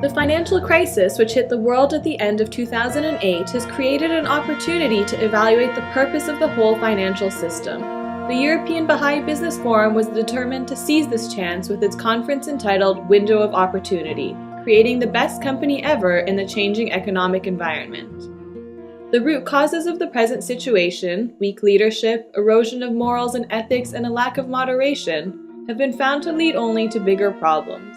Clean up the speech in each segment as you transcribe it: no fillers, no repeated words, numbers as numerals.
The financial crisis, which hit the world at the end of 2008, has created an opportunity to evaluate the purpose of the whole financial system. The European Baha'i Business Forum was determined to seize this chance with its conference entitled Window of Opportunity, creating the best company ever in the changing economic environment. The root causes of the present situation, weak leadership, erosion of morals and ethics, and a lack of moderation, have been found to lead only to bigger problems.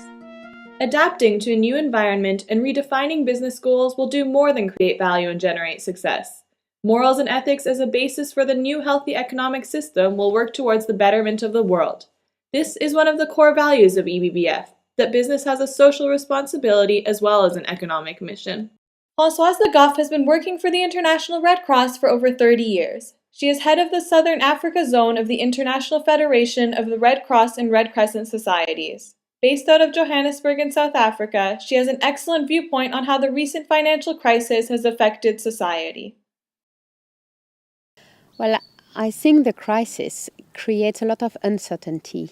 Adapting to a new environment and redefining business goals will do more than create value and generate success. Morals and ethics as a basis for the new healthy economic system will work towards the betterment of the world. This is one of the core values of EBBF, that business has a social responsibility as well as an economic mission. Françoise Le Goff has been working for the International Red Cross for over 30 years. She is head of the Southern Africa Zone of the International Federation of the Red Cross and Red Crescent Societies. Based out of Johannesburg in South Africa, she has an excellent viewpoint on how the recent financial crisis has affected society. Well, I think the crisis creates a lot of uncertainty,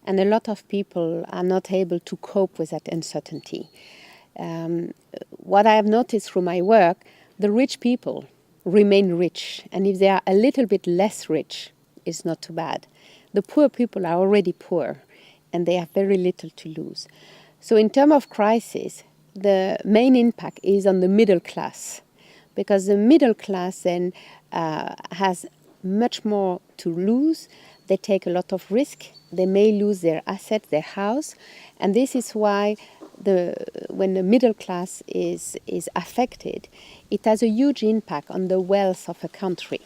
and a lot of people are not able to cope with that uncertainty. What I have noticed through my work, the rich people remain rich, and if they are a little bit less rich, it's not too bad. The poor people are already poor, and they have very little to lose. So in terms of crisis, the main impact is on the middle class, because the middle class then has much more to lose. They take a lot of risk. They may lose their asset, their house, and this is why when the middle class is affected, it has a huge impact on the wealth of a country,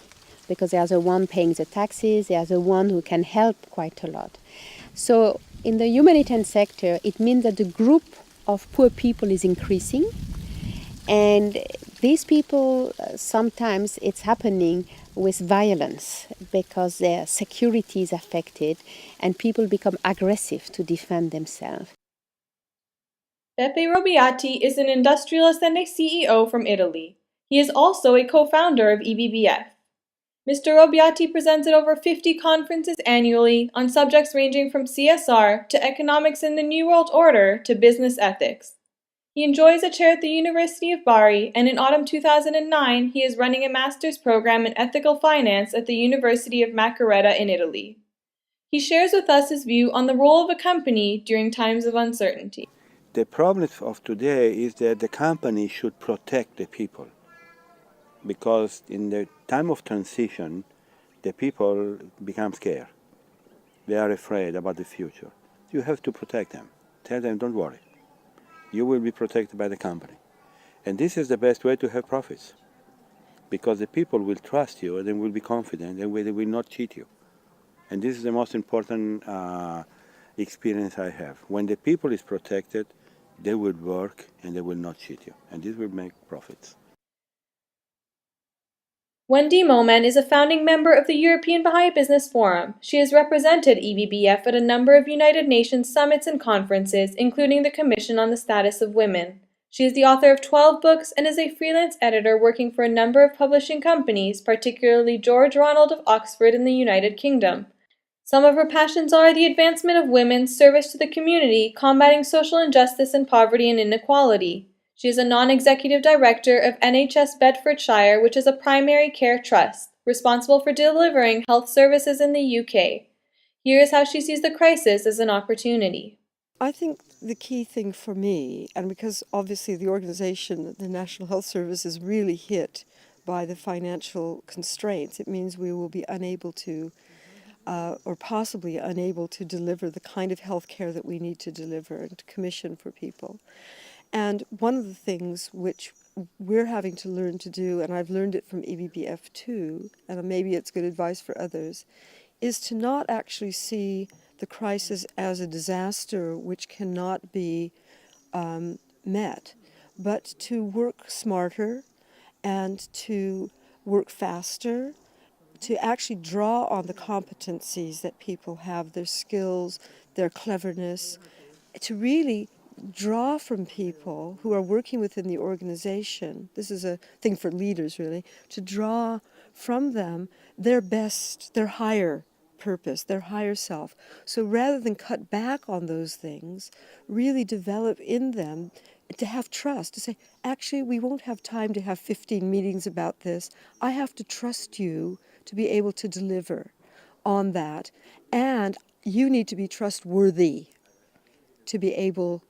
because they are the one paying the taxes, they are the one who can help quite a lot. So in the humanitarian sector, it means that the group of poor people is increasing, and these people, sometimes it's happening with violence because their security is affected and people become aggressive to defend themselves. Beppe Robiati is an industrialist and a CEO from Italy. He is also a co-founder of EBBF. Mr. Robiati presents at over 50 conferences annually on subjects ranging from CSR to economics in the New World Order to business ethics. He enjoys a chair at the University of Bari, and in autumn 2009, he is running a master's program in ethical finance at the University of Macerata in Italy. He shares with us his view on the role of a company during times of uncertainty. The problem of today is that the company should protect the people, because in the time of transition, the people become scared. They are afraid about the future. You have to protect them. Tell them, don't worry. You will be protected by the company. And this is the best way to have profits, because the people will trust you and they will be confident and they will not cheat you. And this is the most important experience I have. When the people is protected, they will work and they will not cheat you. And this will make profits. Wendy Moment is a founding member of the European Baha'i Business Forum. She has represented EBBF at a number of United Nations summits and conferences, including the Commission on the Status of Women. She is the author of 12 books and is a freelance editor working for a number of publishing companies, particularly George Ronald of Oxford in the United Kingdom. Some of her passions are the advancement of women, service to the community, combating social injustice and poverty and inequality. She is a non-executive director of NHS Bedfordshire, which is a primary care trust, responsible for delivering health services in the UK. Here is how she sees the crisis as an opportunity. I think the key thing for me, and because obviously the organization, the National Health Service, is really hit by the financial constraints, it means we will be unable to or possibly unable to deliver the kind of health care that we need to deliver and to commission for people. And one of the things which we're having to learn to do, and I've learned it from EBBF too, and maybe it's good advice for others, is to not actually see the crisis as a disaster which cannot be met, but to work smarter and to work faster, to actually draw on the competencies that people have, their skills, their cleverness, to really draw from people who are working within the organization. This is a thing for leaders, really, to draw from them their best, their higher purpose, their higher self. So rather than cut back on those things, really develop in them to have trust, to say, actually, we won't have time to have 15 meetings about this. I have to trust you to be able to deliver on that. And you need to be trustworthy to be able,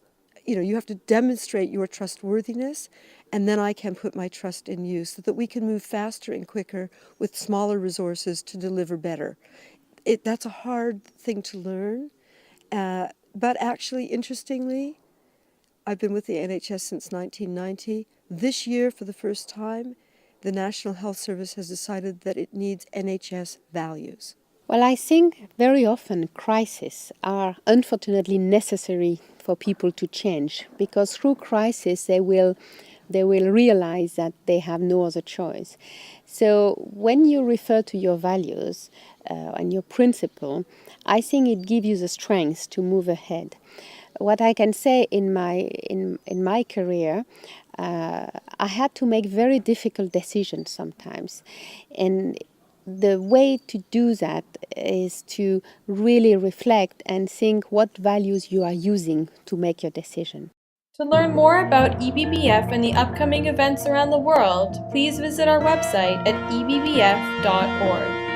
you have to demonstrate your trustworthiness, and then I can put my trust in you so that we can move faster and quicker with smaller resources to deliver better. That's a hard thing to learn, but actually, interestingly, I've been with the NHS since 1990. This year, for the first time, the National Health Service has decided that it needs NHS values. Well, I think very often crises are unfortunately necessary for people to change, because through crisis they will realize that they have no other choice. So when you refer to your values and your principle, I think it gives you the strength to move ahead. What I can say in my career, I had to make very difficult decisions sometimes, and the way to do that is to really reflect and think what values you are using to make your decision. To learn more about EBBF and the upcoming events around the world, please visit our website at ebbf.org.